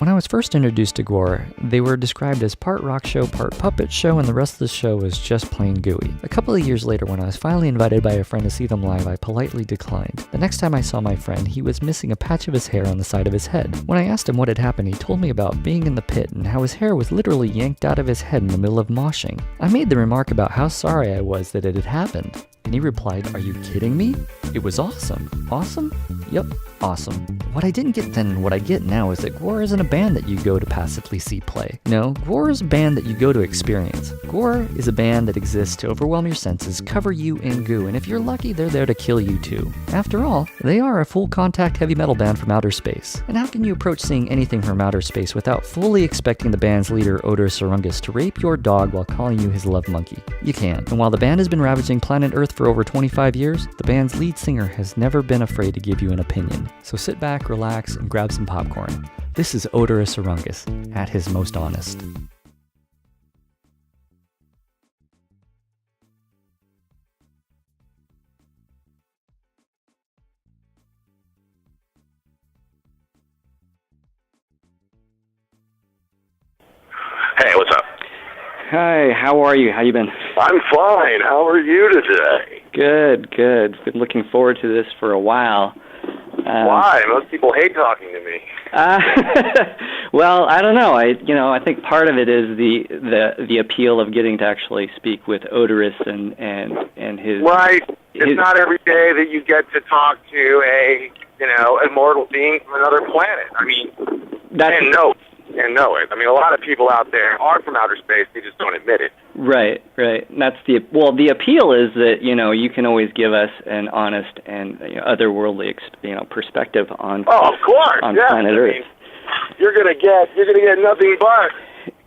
When I was first introduced to Gwar, they were described as part rock show, part puppet show, and the rest of the show was just plain gooey. A couple of years later, when I was finally invited by a friend to see them live, I politely declined. The next time I saw my friend, he was missing a patch of his hair on the side of his head. When I asked him what had happened, he told me about being in the pit and how his hair was literally yanked out of his head in the middle of moshing. I made the remark about how sorry I was that it had happened, and he replied, "Are you kidding me? It was awesome." Awesome? Yep, awesome. What I didn't get then and what I get now is that Gwar isn't a band that you go to passively see play. No, Gwar is a band that you go to experience. Gwar is a band that exists to overwhelm your senses, cover you in goo, and if you're lucky, they're there to kill you too. After all, they are a full-contact heavy metal band from outer space. And how can you approach seeing anything from outer space without fully expecting the band's leader, Odorous Orungus, to rape your dog while calling you his love monkey? You can. And while the band has been ravaging planet Earth for over 25 years, the band's lead singer has never been afraid to give you an opinion. So sit back, relax, and grab some popcorn. This is Odorous Orungus, at his most honest. Hey, what's up? Hi, how are you? How you been? I'm fine. How are you today? Good. Been looking forward to this for a while. Why? Most people hate talking to me. Well, I don't know. I think part of it is the appeal of getting to actually speak with Odorous and his. Right. It's not every day that you get to talk to a immortal being from another planet. I mean, and know it. I mean, a lot of people out there are from outer space. They just don't admit it. Right. And that's the appeal is that you can always give us an honest and otherworldly perspective on. Oh, of course, on yeah. planet Earth. I mean, you're gonna get nothing but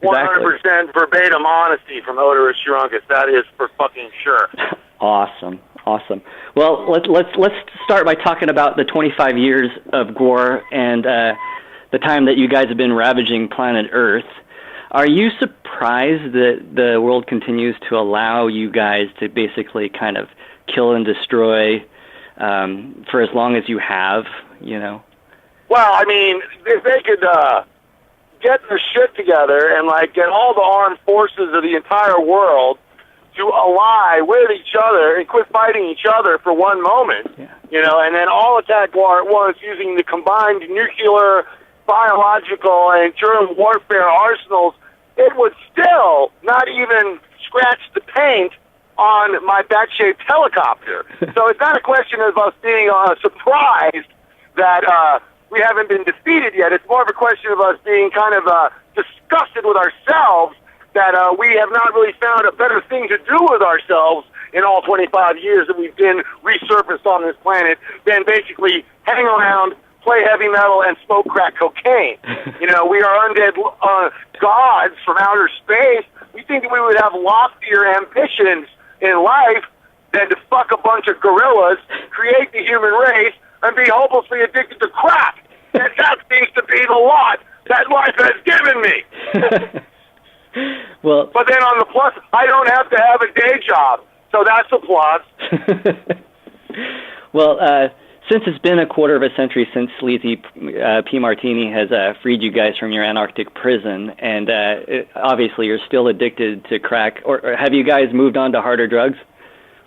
100% verbatim honesty from Odorous Orungus. That is for fucking sure. Awesome. Well, let's start by talking about the 25 years of Gwar and the time that you guys have been ravaging planet Earth. Are you surprised that the world continues to allow you guys to basically kind of kill and destroy for as long as you have, Well, I mean, if they could get their shit together and, get all the armed forces of the entire world to ally with each other and quit fighting each other for one moment, and then all attack Gwar at once using the combined nuclear, biological, and germ warfare arsenals, it would still not even scratch the paint on my bat-shaped helicopter. So it's not a question of us being surprised that we haven't been defeated yet. It's more of a question of us being kind of disgusted with ourselves that we have not really found a better thing to do with ourselves in all 25 years that we've been resurfaced on this planet than basically hang around, play heavy metal, and smoke crack cocaine. We are undead gods from outer space. We think that we would have loftier ambitions in life than to fuck a bunch of gorillas, create the human race, and be hopelessly addicted to crack. That seems to be the lot that life has given me. Well, but then on the plus, I don't have to have a day job, so that's a plus. Well, since it's been a quarter of a century since Sleazy P. Martini has freed you guys from your Antarctic prison, and obviously you're still addicted to crack, or have you guys moved on to harder drugs?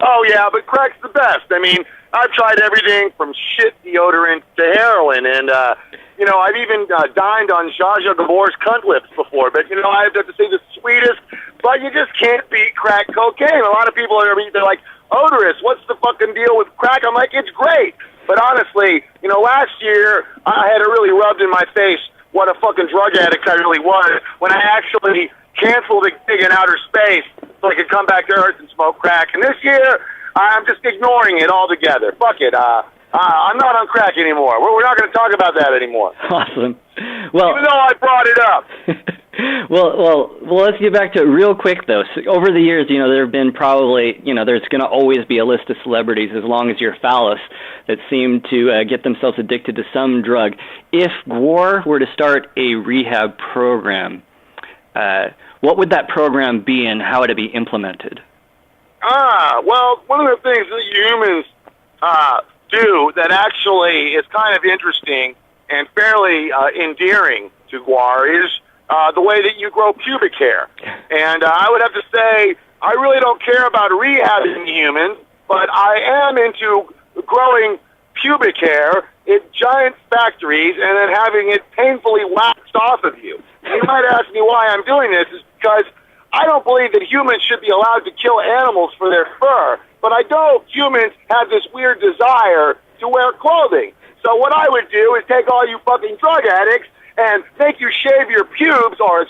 Oh, yeah, but crack's the best. I mean, I've tried everything from shit deodorant to heroin, and, I've even dined on Zsa Zsa Gabor's cunt lips before, but, I have to say the sweetest, but you just can't beat crack cocaine. A lot of people they're like, Odorous, what's the fucking deal with crack? I'm like, it's great. But honestly, last year, I had it really rubbed in my face what a fucking drug addict I really was when I actually canceled a gig in outer space so I could come back to Earth and smoke crack. And this year, I'm just ignoring it altogether. Fuck it. I'm not on crack anymore. We're not going to talk about that anymore. Awesome. Well, even though I brought it up. Well, let's get back to it real quick, though. So over the years, there have been probably, there's going to always be a list of celebrities, as long as you're phallus, that seem to get themselves addicted to some drug. If Gwar were to start a rehab program, what would that program be and how would it be implemented? Well, one of the things that humans do that actually is kind of interesting and fairly endearing to Gwar is the way that you grow pubic hair. And I would have to say, I really don't care about rehabbing humans, but I am into growing pubic hair in giant factories and then having it painfully waxed off of you. And you might ask me why I'm doing this. Is because I don't believe that humans should be allowed to kill animals for their fur, but I know humans have this weird desire to wear clothing. So what I would do is take all you fucking drug addicts and make you shave your pubes, or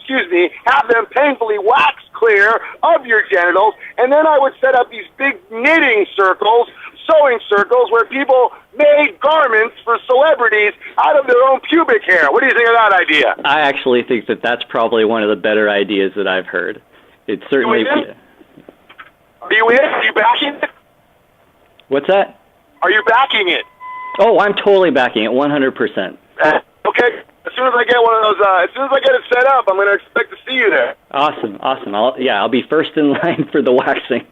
have them painfully wax clear of your genitals, and then I would set up these big knitting circles, sewing circles, where people made garments for celebrities out of their own pubic hair. What do you think of that idea? I actually think that that's probably one of the better ideas that I've heard. It's certainly... Are you in? Are you backing it? What's that? Are you backing it? Oh, I'm totally backing it, 100%. Okay. As soon as I get one of those, as soon as I get it set up, I'm going to expect to see you there. Awesome. I'll be first in line for the waxing.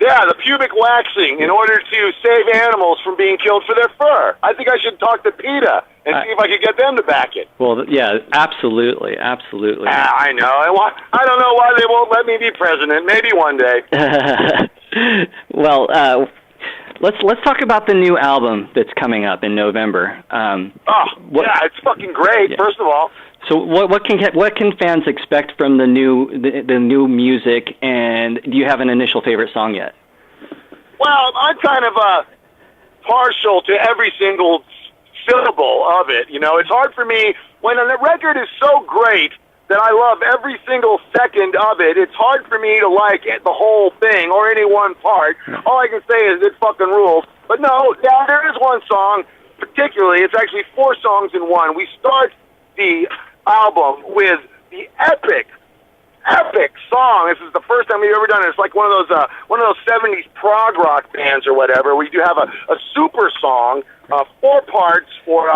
Yeah, the pubic waxing in order to save animals from being killed for their fur. I think I should talk to PETA and see if I could get them to back it. Well, yeah, absolutely. I know. I don't know why they won't let me be president. Maybe one day. Well, let's talk about the new album that's coming up in November. It's fucking great. Yeah. First of all. So what can fans expect from the new music, and do you have an initial favorite song yet? Well, I'm kind of partial to every single syllable of it. You know, it's hard for me when a record is so great that I love every single second of it. It's hard for me to like the whole thing or any one part. All I can say is it fucking rules. But no, there is one song particularly. It's actually 4 songs in one. We start the album with the epic song. This is the first time we've ever done it. It's like one of those 70s prog rock bands or whatever. We do have a super song, 4 parts for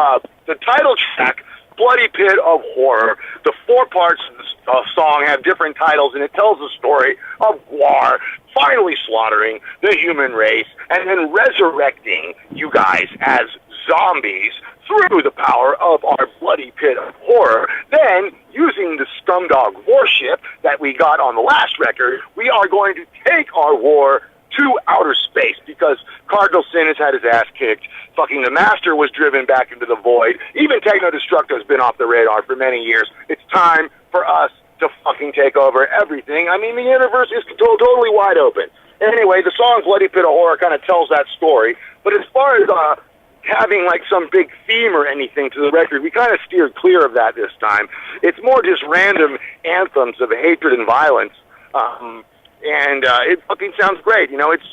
the title track, Bloody Pit of Horror. The 4 parts of the song have different titles, and it tells the story of Gwar finally slaughtering the human race and then resurrecting you guys as zombies through the power of our Bloody Pit of Horror. Then, using the Scumdog warship that we got on the last record, we are going to take our war to outer space, because Cardinal Sin has had his ass kicked. Fucking the Master was driven back into the void. Even Techno Destructo has been off the radar for many years. It's time for us to fucking take over everything. I mean, the universe is totally wide open. Anyway, the song Bloody Pit of Horror kind of tells that story. But as far as having like some big theme or anything to the record, we kind of steered clear of that this time. It's more just random anthems of hatred and violence. And it fucking sounds great. You know, it's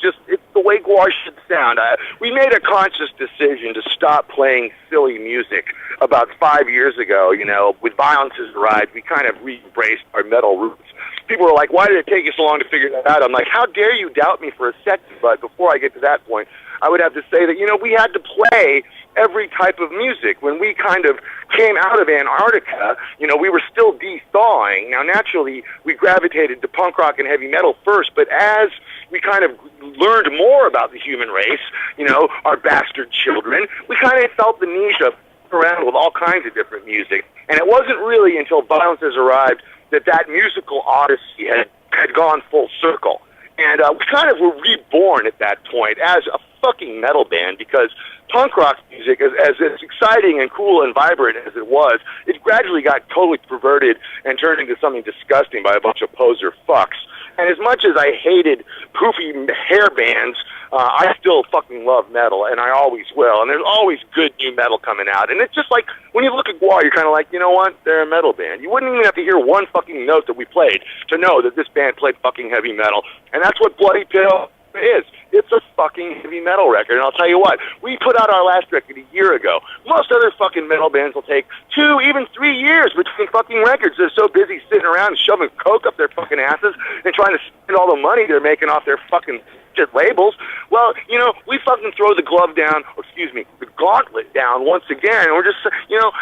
the way Gwar should sound. We made a conscious decision to stop playing silly music about 5 years ago. You know, with Violence Has Arrived, we kind of re-embraced our metal roots. People were like, why did it take you so long to figure that out? I'm like, how dare you doubt me for a second? But before I get to that point, I would have to say that, you know, we had to play every type of music. When we kind of came out of Antarctica, you know, we were still de-thawing. Now, naturally, we gravitated to punk rock and heavy metal first, but as we kind of learned more about the human race, you know, our bastard children, we kind of felt the need to around with all kinds of different music. And it wasn't really until Violence Has Arrived that musical odyssey had gone full circle. And we kind of were reborn at that point as a fucking metal band, because punk rock music, as exciting and cool and vibrant as it was, it gradually got totally perverted and turned into something disgusting by a bunch of poser fucks. And as much as I hated poofy hair bands, I still fucking love metal, and I always will. And there's always good new metal coming out. And it's just like, when you look at Gwar, you're kind of like, you know what? They're a metal band. You wouldn't even have to hear one fucking note that we played to know that this band played fucking heavy metal. And that's what Bloody Pill is. It's a fucking heavy metal record. And I'll tell you what, we put out our last record a year ago. Most other fucking metal bands will take 2, even 3 years between fucking records. They're so busy sitting around and shoving coke up their fucking asses and trying to spend all the money they're making off their fucking shit labels. Well, you know, we fucking throw the glove down, the gauntlet down once again. And we're just, you know,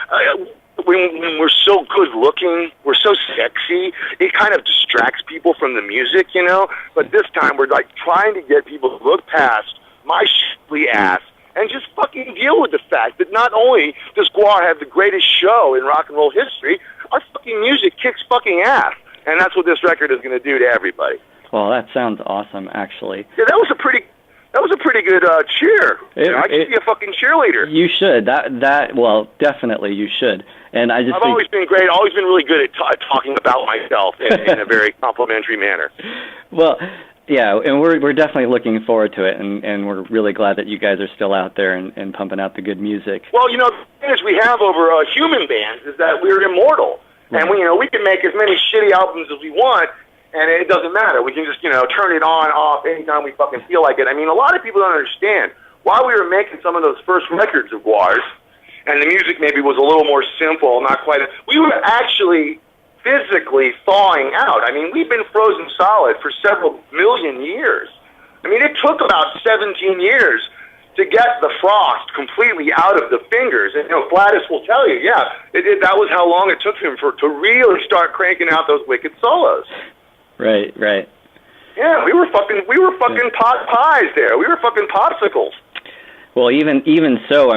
when we're so good looking, we're so sexy, it kind of distracts people from the music, you know? But this time we're like trying to get people to look past my shitly ass and just fucking deal with the fact that not only does Gwar have the greatest show in rock and roll history, our fucking music kicks fucking ass. And that's what this record is going to do to everybody. Well, that sounds awesome, actually. Yeah, that was a pretty good cheer. I could be a fucking cheerleader. You should. Well, definitely you should. And I just I've always been great. Always been really good at talking about myself in a very complimentary manner. Well, yeah, and we're definitely looking forward to it, and we're really glad that you guys are still out there and pumping out the good music. Well, you know, the advantage we have over human bands is that we're immortal, and we can make as many shitty albums as we want, and it doesn't matter. We can just turn it on, off anytime we fucking feel like it. I mean, a lot of people don't understand. While we were making some of those first records of Gwar's, and the music maybe was a little more simple, not quite. We were actually physically thawing out. I mean, we've been frozen solid for several million years. I mean, it took about 17 years to get the frost completely out of the fingers. And Gladys will tell you, that was how long it took him to really start cranking out those wicked solos. Right. Yeah, we were fucking pot pies there. We were fucking popsicles. Well, even so,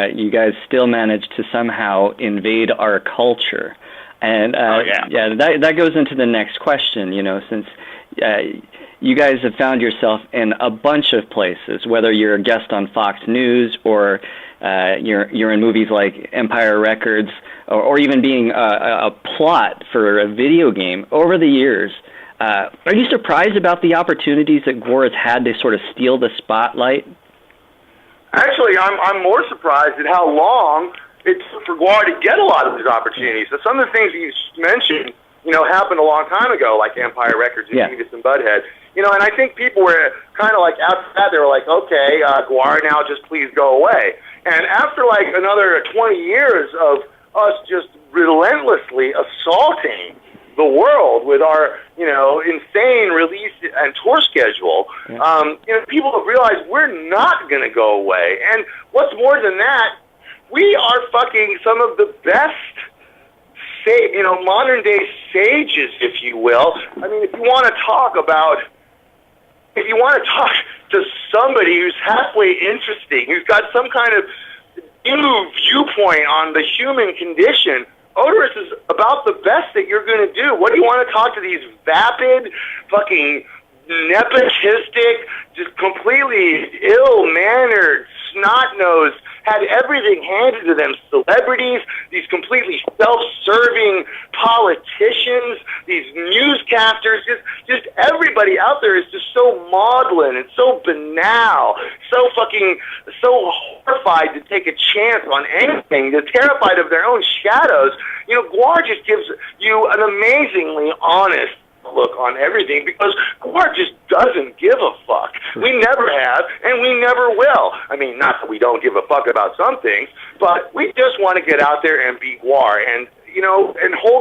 you guys still managed to somehow invade our culture, and that goes into the next question. Since you guys have found yourself in a bunch of places, whether you're a guest on Fox News or you're in movies like Empire Records, or even being a plot for a video game over the years. Are you surprised about the opportunities that Gwar has had to sort of steal the spotlight? Actually, I'm more surprised at how long it took for Gwar to get a lot of these opportunities. So some of the things you mentioned, happened a long time ago, like Empire Records and Beavis and Butthead. And I think people were kind of like, after that, they were like, okay, Gwar, now just please go away. And after like another 20 years of us just relentlessly assaulting the world with our, insane release and tour schedule, people have realized we're not going to go away. And what's more than that, we are fucking some of the best, modern day sages, if you will. I mean, if you want to talk to somebody who's halfway interesting, who's got some kind of new viewpoint on the human condition, Odorous is about the best that you're going to do. What do you want to talk to these vapid, fucking nepotistic, just completely ill-mannered, snot-nosed, had everything handed to them celebrities, these completely self-serving politicians, these newscasters, just everybody out there is just so maudlin and so banal, so horrified to take a chance on anything. They're terrified of their own shadows. Gwar just gives you an amazingly honest look on everything, because Gwar just doesn't give a fuck. We never have, and we never will. I mean, not that we don't give a fuck about some things, but we just want to get out there and be Gwar, and and hold